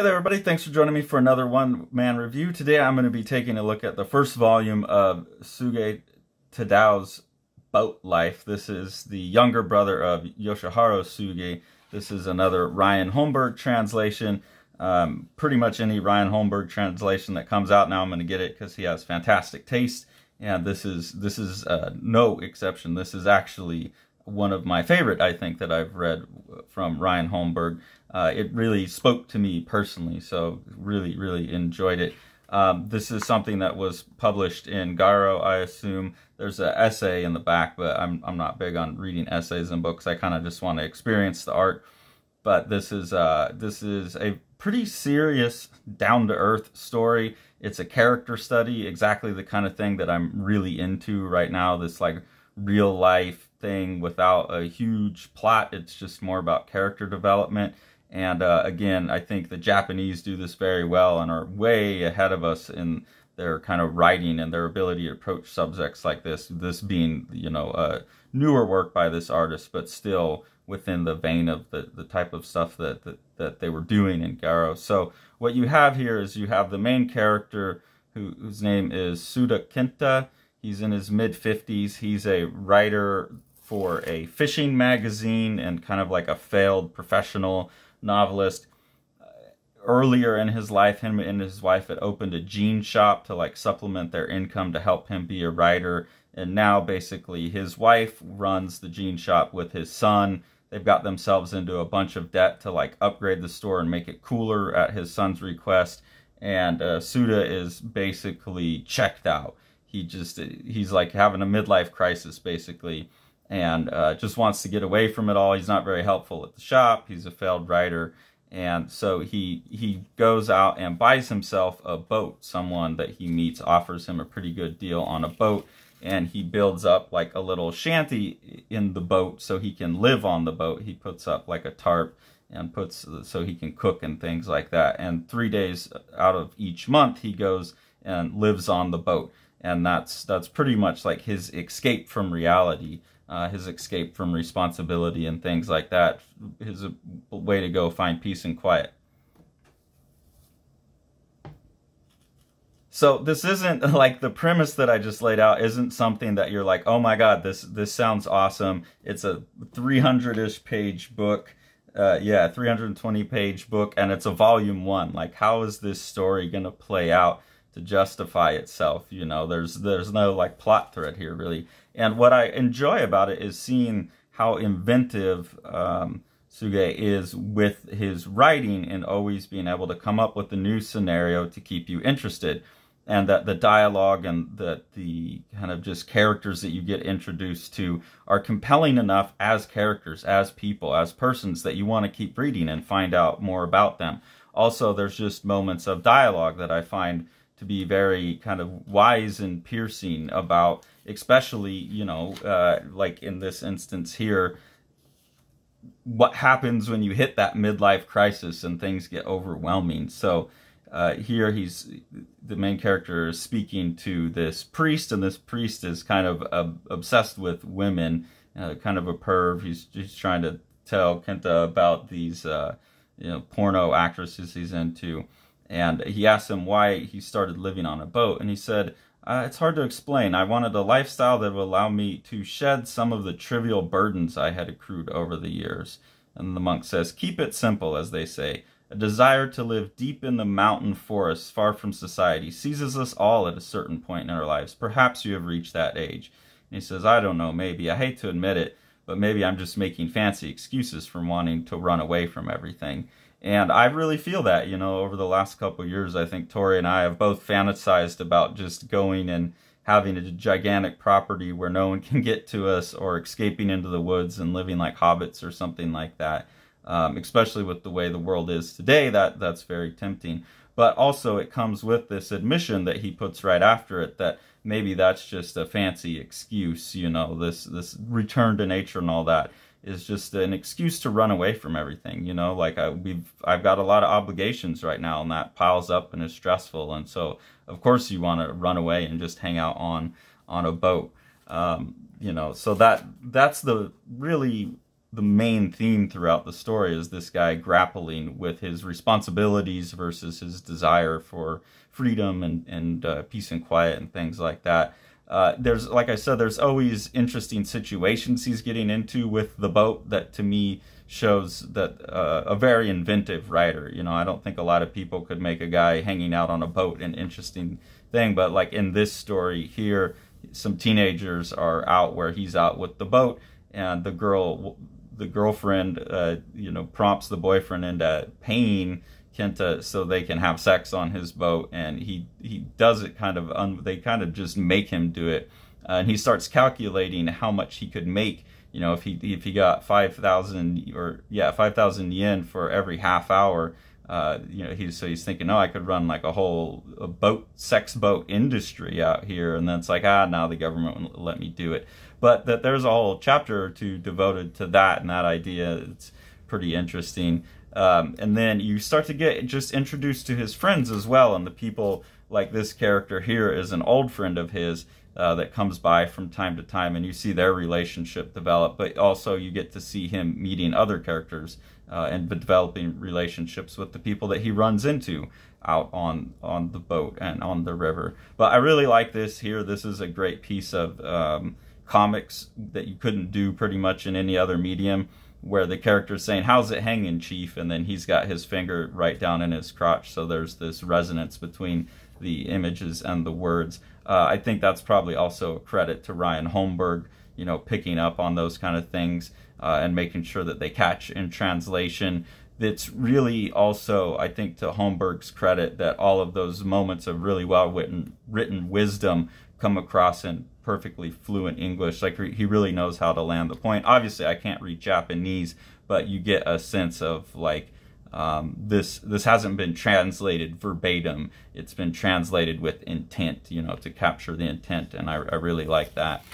Hey there everybody, thanks for joining me for another one-man review. Today I'm going to be taking a look at the first volume of Tsuge Tadao's Boat Life. This is the younger brother of Yoshihiro Tsuge. This is another Ryan Holmberg translation. Pretty much any Ryan Holmberg translation that comes out now I'm going to get it because he has fantastic taste. And this is no exception. This is actually one of my favorite, I think, that I've read from Ryan Holmberg. It really spoke to me personally, so really enjoyed it. This is something that was published in Garo, I assume. There's an essay in the back, but I'm not big on reading essays in books. I kind of just want to experience the art. But this is a pretty serious, down-to-earth story. It's a character study, exactly the kind of thing that I'm really into right now. This like real-life thing without a huge plot. It's just more about character development. And again, I think the Japanese do this very well and are way ahead of us in their kind of writing and their ability to approach subjects like this. This being, you know, a newer work by this artist, but still within the vein of the type of stuff that they were doing in Garo. So what you have here is you have the main character whose name is Suda Kenta. He's in his mid-50s. He's a writer for a fishing magazine and kind of like a failed professional novelist. Earlier in his life, him and his wife had opened a jean shop to like supplement their income to help him be a writer. And now basically his wife runs the jean shop with his son. They've got themselves into a bunch of debt to like upgrade the store and make it cooler at his son's request. And Suda is basically checked out. He's like having a midlife crisis basically. And just wants to get away from it all. He's not very helpful at the shop. He's a failed writer. And so he goes out and buys himself a boat. Someone that he meets offers him a pretty good deal on a boat. And he builds up like a little shanty in the boat so he can live on the boat. He puts up like a tarp and so he can cook and things like that. And 3 days out of each month he goes and lives on the boat. And that's pretty much like his escape from reality. His escape from responsibility and things like that. His way to go find peace and quiet. So this isn't like the premise that I just laid out isn't something that you're like, oh my god, this sounds awesome. It's a 300-ish page book. 320 page book, and it's a volume 1. Like, how is this story gonna play out to justify itself? You know, there's no like plot thread here really. And what I enjoy about it is seeing how inventive Tsuge is with his writing and always being able to come up with a new scenario to keep you interested. And that the dialogue and the kind of just characters that you get introduced to are compelling enough as characters, as people, as persons that you want to keep reading and find out more about them. Also, there's just moments of dialogue that I find to be very kind of wise and piercing about, especially, you know, like in this instance here, what happens when you hit that midlife crisis and things get overwhelming. So here the main character is speaking to this priest, and this priest is kind of obsessed with women, kind of a perv. He's trying to tell Kenta about these you know, porno actresses he's into. And he asked him why he started living on a boat. And he said, it's hard to explain. I wanted a lifestyle that would allow me to shed some of the trivial burdens I had accrued over the years. And the monk says, keep it simple, as they say. A desire to live deep in the mountain forests, far from society, seizes us all at a certain point in our lives. Perhaps you have reached that age. And he says, I don't know, maybe. I hate to admit it, but maybe I'm just making fancy excuses for wanting to run away from everything. And I really feel that, you know, over the last couple of years, I think Tori and I have both fantasized about just going and having a gigantic property where no one can get to us, or escaping into the woods and living like hobbits or something like that. Especially with the way the world is today, that's very tempting. But also it comes with this admission that he puts right after it that maybe that's just a fancy excuse, you know, this return to nature and all that is just an excuse to run away from everything, you know, like I've got a lot of obligations right now and that piles up and is stressful, and so of course you want to run away and just hang out on a boat, you know. So that's the really the main theme throughout the story is this guy grappling with his responsibilities versus his desire for freedom and peace and quiet and things like that. There's, like I said, there's always interesting situations he's getting into with the boat that to me shows that a very inventive writer. You know, I don't think a lot of people could make a guy hanging out on a boat an interesting thing, but like in this story here, some teenagers are out where he's out with the boat, and the girlfriend, you know, prompts the boyfriend into paying Kenta so they can have sex on his boat, and he does it kind of, they kind of just make him do it, and he starts calculating how much he could make. You know, if he got 5,000 or 5,000 yen for every half hour, you know, he's thinking, oh, I could run like a whole sex boat industry out here, and then it's like, now the government won't let me do it. But that there's a whole chapter or two devoted to that and that idea. It's pretty interesting. And then you start to get just introduced to his friends as well, and the people, like this character here is an old friend of his that comes by from time to time, and you see their relationship develop, but also you get to see him meeting other characters and developing relationships with the people that he runs into out on the boat and on the river. But I really like this here. This is a great piece of comics that you couldn't do pretty much in any other medium, where the character's saying, how's it hanging, Chief? And then he's got his finger right down in his crotch, so there's this resonance between the images and the words. I think that's probably also a credit to Ryan Holmberg, you know, picking up on those kind of things and making sure that they catch in translation. It's really also, I think, to Holmberg's credit that all of those moments of really well-written wisdom come across in perfectly fluent English. Like, he really knows how to land the point. Obviously, I can't read Japanese, but you get a sense of, like, this hasn't been translated verbatim. It's been translated with intent, you know, to capture the intent, and I really like that.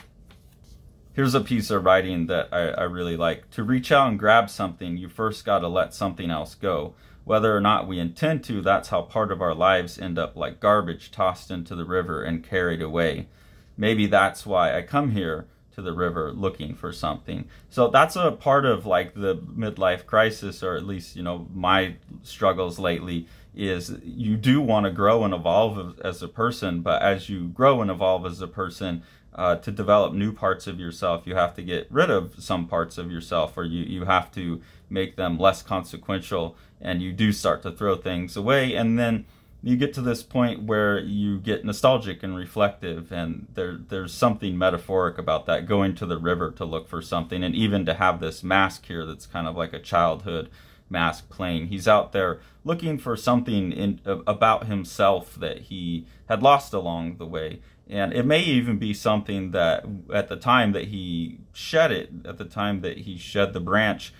Here's a piece of writing that I really like. To reach out and grab something, you first got to let something else go. Whether or not we intend to, that's how part of our lives end up like garbage tossed into the river and carried away. Maybe that's why I come here to the river looking for something. So that's a part of like the midlife crisis, or at least, you know, my struggles lately, is you do want to grow and evolve as a person, but as you grow and evolve as a person, to develop new parts of yourself, you have to get rid of some parts of yourself, or you have to make them less consequential, and you do start to throw things away, and then you get to this point where you get nostalgic and reflective, and there's something metaphoric about that, going to the river to look for something, and even to have this mask here that's kind of like a childhood mask playing. He's out there looking for something about himself that he had lost along the way. And it may even be something that at the time that he shed it, at the time that he shed the branch,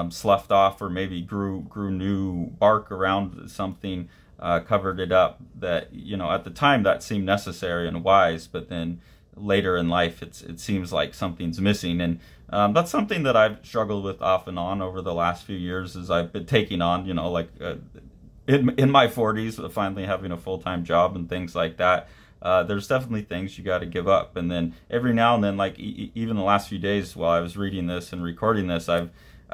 sloughed off, or maybe grew new bark around something, covered it up, that, you know, at the time that seemed necessary and wise, but then later in life it seems like something's missing. And that's something that I've struggled with off and on over the last few years, as I've been taking on, you know, like in my 40s, finally having a full-time job and things like that. There's definitely things you got to give up, and then every now and then, like even the last few days while I was reading this and recording this, I've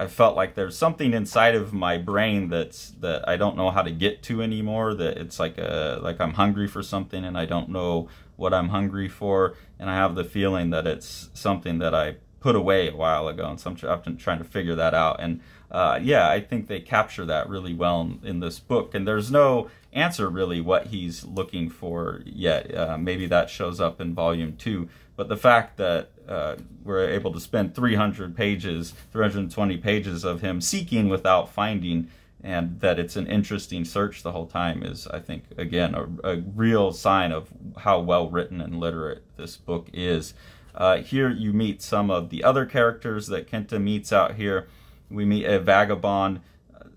felt like there's something inside of my brain that I don't know how to get to anymore. That it's like I'm hungry for something and I don't know what I'm hungry for, and I have the feeling that it's something that I put away a while ago, and so I've been trying to figure that out. And yeah, I think they capture that really well in this book, and there's no answer really what he's looking for yet. Maybe that shows up in volume 2, but the fact that we're able to spend 320 pages of him seeking without finding, and that it's an interesting search the whole time, is, I think, again, a real sign of how well written and literate this book is. Here you meet some of the other characters that Kenta meets out here. We meet a vagabond.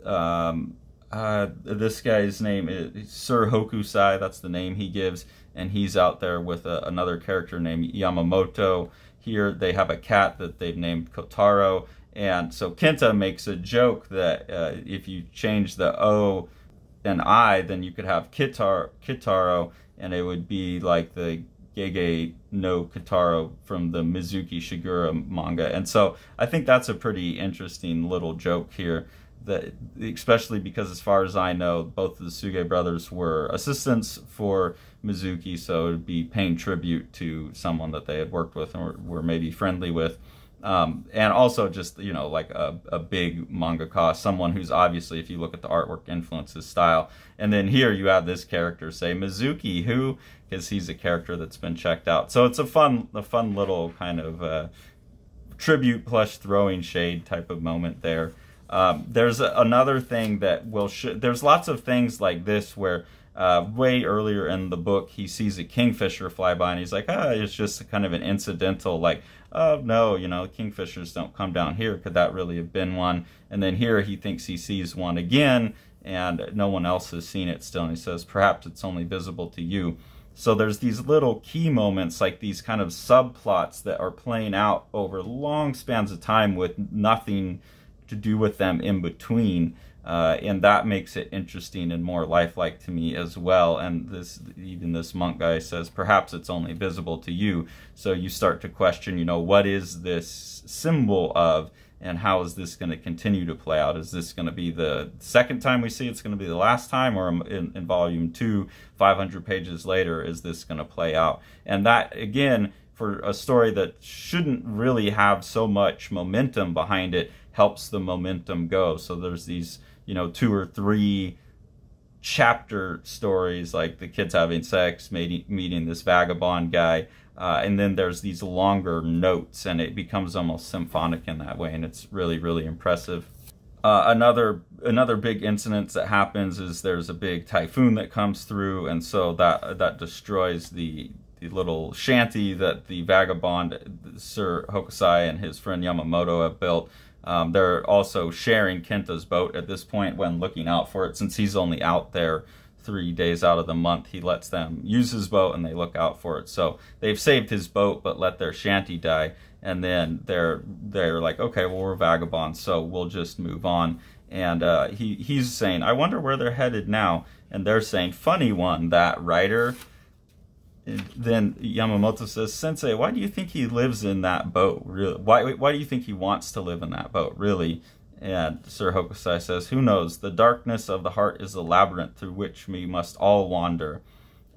This guy's name is Sir Hokusai, that's the name he gives, and he's out there with another character named Yamamoto. Here they have a cat that they've named Kotaro, and so Kenta makes a joke that if you change the O and I, then you could have Kitaro, and it would be like the Gege no Kitaro from the Mizuki Shigura manga. And so I think that's a pretty interesting little joke here, that especially because as far as I know, both of the Tsuge brothers were assistants for Mizuki, so it would be paying tribute to someone that they had worked with or were maybe friendly with. And also just, you know, like a big mangaka, someone who's obviously, if you look at the artwork, influences style. And then here you have this character say Mizuki, who, because he's a character that's been checked out. So it's a fun little kind of tribute plus throwing shade type of moment there. There's another thing that there's lots of things like this where way earlier in the book he sees a kingfisher fly by and he's like, it's just kind of an incidental, like, oh no, you know, kingfishers don't come down here, could that really have been one? And then here he thinks he sees one again and no one else has seen it still, and he says perhaps it's only visible to you. So there's these little key moments, like these kind of subplots that are playing out over long spans of time with nothing to do with them in between, and that makes it interesting and more lifelike to me as well. And even this monk guy says perhaps it's only visible to you, so you start to question, you know, what is this symbol of, and how is this going to continue to play out? Is this going to be the second time we see it's going to be the last time, or in volume 2, 500 pages later, is this going to play out? And that, again, for a story that shouldn't really have so much momentum behind it, helps the momentum go. So there's these, you know, 2 or 3 chapter stories, like the kids having sex, meeting this vagabond guy, and then there's these longer notes, and it becomes almost symphonic in that way, and it's really, really impressive. Another big incident that happens is there's a big typhoon that comes through, and so that destroys the little shanty that the vagabond Sir Hokusai and his friend Yamamoto have built. They're also sharing Kenta's boat at this point when looking out for it. Since he's only out there 3 days out of the month, he lets them use his boat and they look out for it. So they've saved his boat but let their shanty die, and then they're like, okay, well, we're vagabonds, so we'll just move on. And he's saying, I wonder where they're headed now. And they're saying, funny one, that writer. And then Yamamoto says, Sensei, why do you think he lives in that boat? Really? Why do you think he wants to live in that boat, really? And Sir Hokusai says, who knows? The darkness of the heart is a labyrinth through which we must all wander.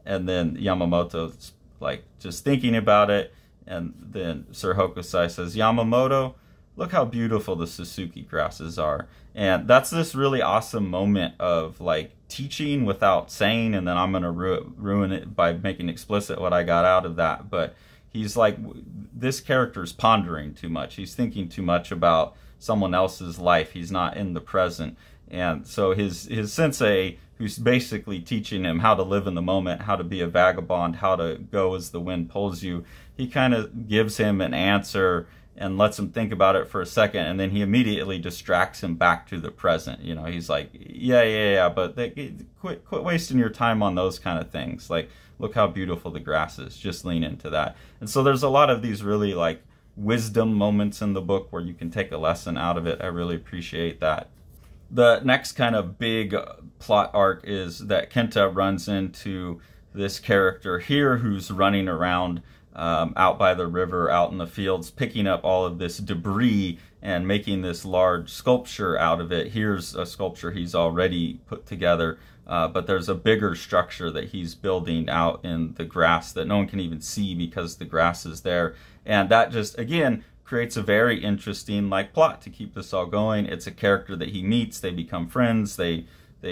And then Yamamoto's like just thinking about it. And then Sir Hokusai says, Yamamoto, look how beautiful the Suzuki grasses are. And that's this really awesome moment of like teaching without saying, and then I'm going to ruin it by making explicit what I got out of that. But he's like, this character's pondering too much. He's thinking too much about someone else's life. He's not in the present. And so his sensei, who's basically teaching him how to live in the moment, how to be a vagabond, how to go as the wind pulls you, he kind of gives him an answer and lets him think about it for a second, and then he immediately distracts him back to the present. You know, he's like, yeah, but quit wasting your time on those kind of things. Like, look how beautiful the grass is. Just lean into that. And so there's a lot of these really like wisdom moments in the book where you can take a lesson out of it. I really appreciate that. The next kind of big plot arc is that Kenta runs into this character here who's running around out by the river, out in the fields, picking up all of this debris and making this large sculpture out of it. Here's a sculpture he's already put together, but there's a bigger structure that he's building out in the grass that no one can even see because the grass is there. And that just, again, creates a very interesting like plot to keep this all going. It's a character that he meets, they become friends, they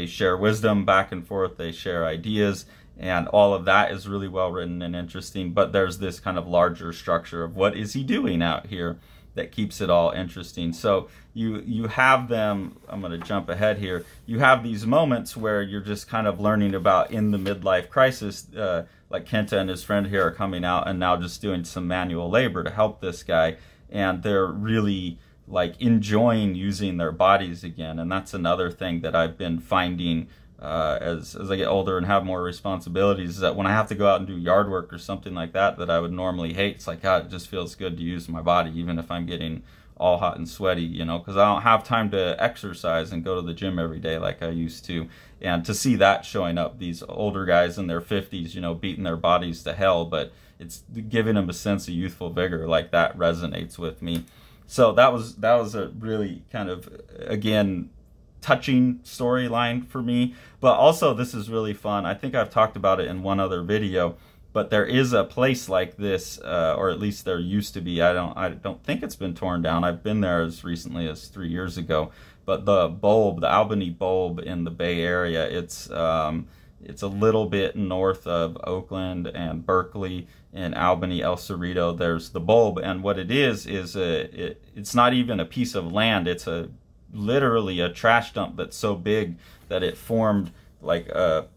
share wisdom back and forth, they share ideas, and all of that is really well written and interesting. But there's this kind of larger structure of what is he doing out here that keeps it all interesting. So you have them, I'm going to jump ahead here, you have these moments where you're just kind of learning about in the midlife crisis, like Kenta and his friend here are coming out and now just doing some manual labor to help this guy, and they're really like enjoying using their bodies again. And that's another thing that I've been finding as I get older and have more responsibilities, is that when I have to go out and do yard work or something like that I would normally hate, it's like, God, it just feels good to use my body, even if I'm getting all hot and sweaty, you know, because I don't have time to exercise and go to the gym every day like I used to. And to see that showing up, these older guys in their 50s, you know, beating their bodies to hell, but it's giving him a sense of youthful vigor. Like, that resonates with me. So that was a really kind of, again, touching storyline for me. But also, this is really fun. I think I've talked about it in one other video, but there is a place like this, or at least there used to be. I don't think it's been torn down. I've been there as recently as 3 years ago. But the bulb, the Albany bulb in the Bay Area, it's a little bit north of Oakland and Berkeley. In Albany, El Cerrito, there's the bulb, and what it is it's not even a piece of land. It's literally a trash dump that's so big that it formed like a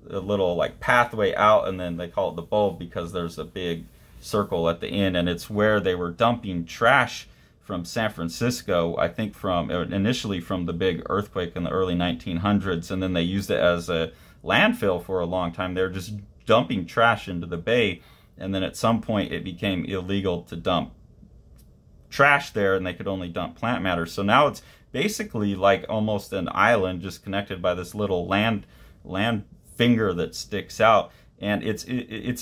little like pathway out, and then they call it the bulb because there's a big circle at the end, and it's where they were dumping trash from San Francisco, I think initially from the big earthquake in the early 1900s, and then they used it as a landfill for a long time. They're just dumping trash into the bay, and then at some point it became illegal to dump trash there, and they could only dump plant matter. So now it's basically like almost an island just connected by this little land finger that sticks out, and it's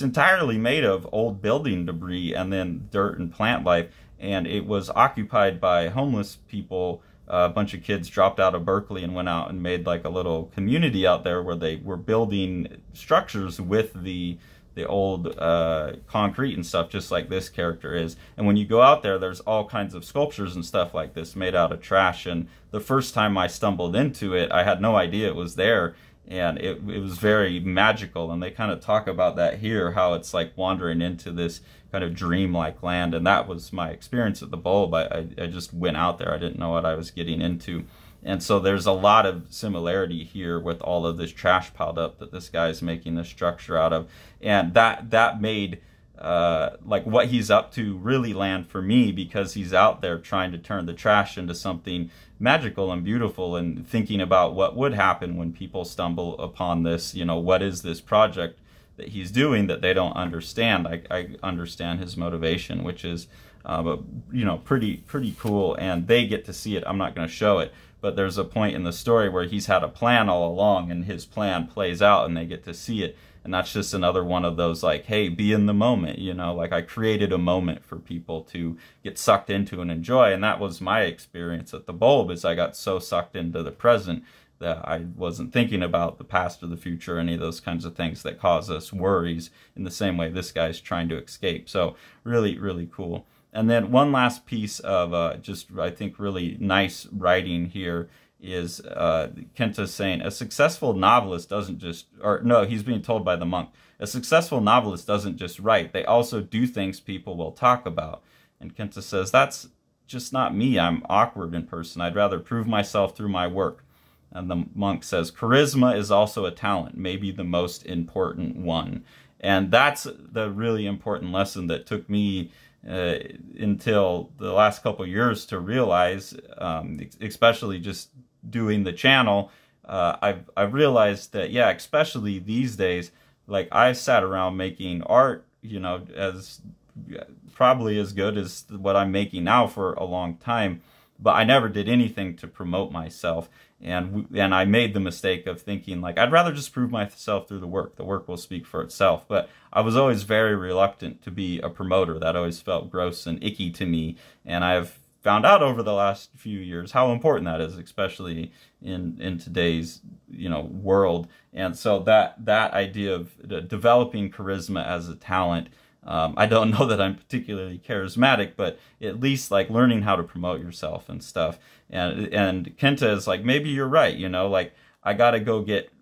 entirely made of old building debris and then dirt and plant life. And it was occupied by homeless people. A bunch of kids dropped out of Berkeley and went out and made like a little community out there where they were building structures with the old concrete and stuff, just like this character is. And when you go out there, there's all kinds of sculptures and stuff like this made out of trash. And the first time I stumbled into it, I had no idea it was there. And it was very magical. And they kind of talk about that here, how it's like wandering into this kind of dreamlike land. And that was my experience at the bulb. I just went out there. I didn't know what I was getting into. And so there's a lot of similarity here with all of this trash piled up that this guy's making this structure out of. And that made like what he's up to really land for me, because he's out there trying to turn the trash into something magical and beautiful, and thinking about what would happen when people stumble upon this. You know, what is this project that he's doing that they don't understand? I understand his motivation, which is you know, pretty cool, and they get to see it. I'm not going to show it, but there's a point in the story where he's had a plan all along, and his plan plays out, and they get to see it. And that's just another one of those, like, hey, be in the moment, you know, like I created a moment for people to get sucked into and enjoy. And that was my experience at the bulb, is I got so sucked into the present that I wasn't thinking about the past or the future, any of those kinds of things that cause us worries in the same way this guy's trying to escape. So really cool. And then one last piece of just, I think, really nice writing here is Kenta saying, a successful novelist doesn't just, or no, he's being told by the monk, a successful novelist doesn't just write, they also do things people will talk about. And Kenta says, that's just not me. I'm awkward in person. I'd rather prove myself through my work. And the monk says, charisma is also a talent, maybe the most important one. And that's the really important lesson that took me until the last couple of years to realize, especially just doing the channel. I've realized that, yeah, especially these days, like I sat around making art, you know, as probably as good as what I'm making now for a long time, but I never did anything to promote myself. And I made the mistake of thinking, like, I'd rather just prove myself through the work. The work will speak for itself. But I was always very reluctant to be a promoter. That always felt gross and icky to me. And I've found out over the last few years how important that is, especially in today's, you know, world. And so that idea of developing charisma as a talent, I don't know that I'm particularly charismatic, but at least like learning how to promote yourself and stuff. And Kenta is like, maybe you're right, you know, like I got to go get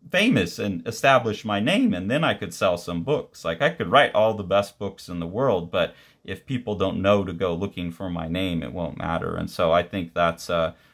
famous and establish my name, and then I could sell some books. Like I could write all the best books in the world, but if people don't know to go looking for my name, it won't matter. And so I think that's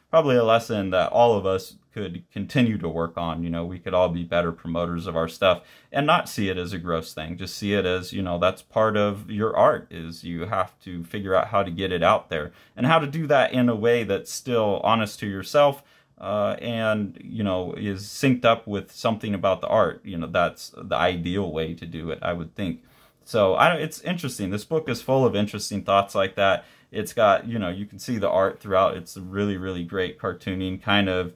probably a lesson that all of us could continue to work on. You know, we could all be better promoters of our stuff and not see it as a gross thing. Just see it as, you know, that's part of your art, is you have to figure out how to get it out there and how to do that in a way that's still honest to yourself, and, you know, is synced up with something about the art. You know, that's the ideal way to do it, I would think. So it's interesting. This book is full of interesting thoughts like that. It's got, you know, you can see the art throughout. It's really great cartooning, kind of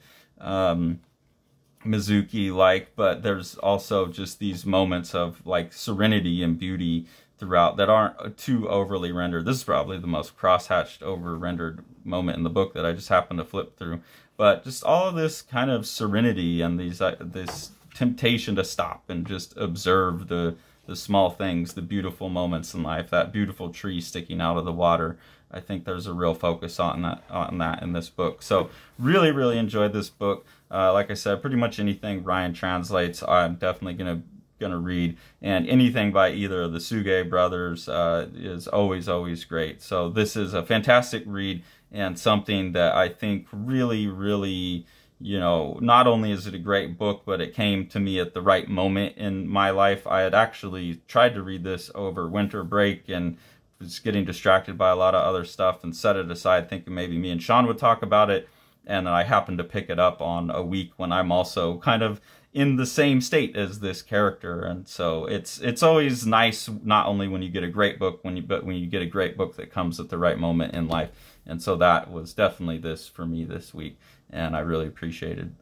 Mizuki-like, but there's also just these moments of like serenity and beauty throughout that aren't too overly rendered. This is probably the most cross-hatched, over-rendered moment in the book that I just happened to flip through. But just all of this kind of serenity and this temptation to stop and just observe the small things, the beautiful moments in life, that beautiful tree sticking out of the water. I think there's a real focus on that in this book. So really, really enjoyed this book. Like I said, pretty much anything Ryan translates, I'm definitely gonna read, and anything by either of the Tsuge brothers is always great. So this is a fantastic read and something that I think really, really, you know, not only is it a great book, but it came to me at the right moment in my life. I had actually tried to read this over winter break and was getting distracted by a lot of other stuff and set it aside thinking maybe me and Sean would talk about it. And I happened to pick it up on a week when I'm also kind of in the same state as this character. And so it's always nice, not only when you get a great book, but when you get a great book that comes at the right moment in life. And so that was definitely this for me this week, and I really appreciated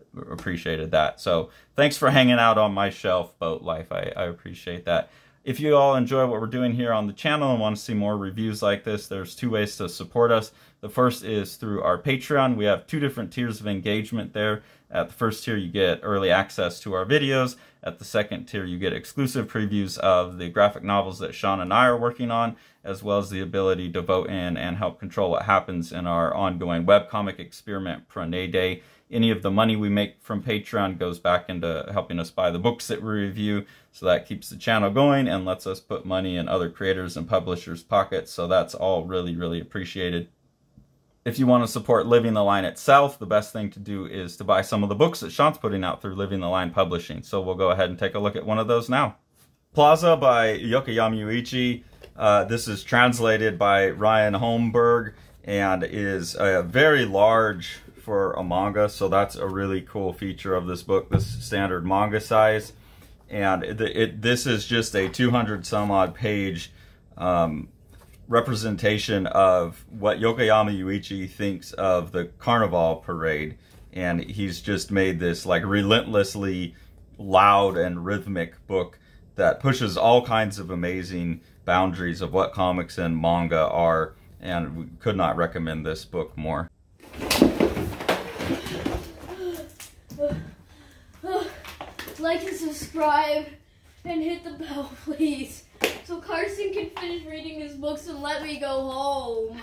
that. So thanks for hanging out on my shelf, Boat Life. I appreciate that. If you all enjoy what we're doing here on the channel and want to see more reviews like this, there's two ways to support us. The first is through our Patreon. We have 2 different tiers of engagement there. At the first tier, you get early access to our videos. At the second tier, you get exclusive previews of the graphic novels that Sean and I are working on, as well as the ability to vote in and help control what happens in our ongoing webcomic experiment, Pranay Day. Any of the money we make from Patreon goes back into helping us buy the books that we review, so that keeps the channel going and lets us put money in other creators and publishers' pockets, so that's all really, really appreciated. If you want to support Living the Line itself, the best thing to do is to buy some of the books that Sean's putting out through Living the Line Publishing. So we'll go ahead and take a look at one of those now. Plaza by Yokoyama Yuichi. This is translated by Ryan Holmberg and is very large for a manga. So that's a really cool feature of this book, this standard manga size. And this is just a 200 some odd page representation of what Yokoyama Yuichi thinks of the Carnival Parade, and he's just made this like relentlessly loud and rhythmic book that pushes all kinds of amazing boundaries of what comics and manga are, and we could not recommend this book more. Like and subscribe and hit the bell, please, so Carson can finish reading his books and let me go home.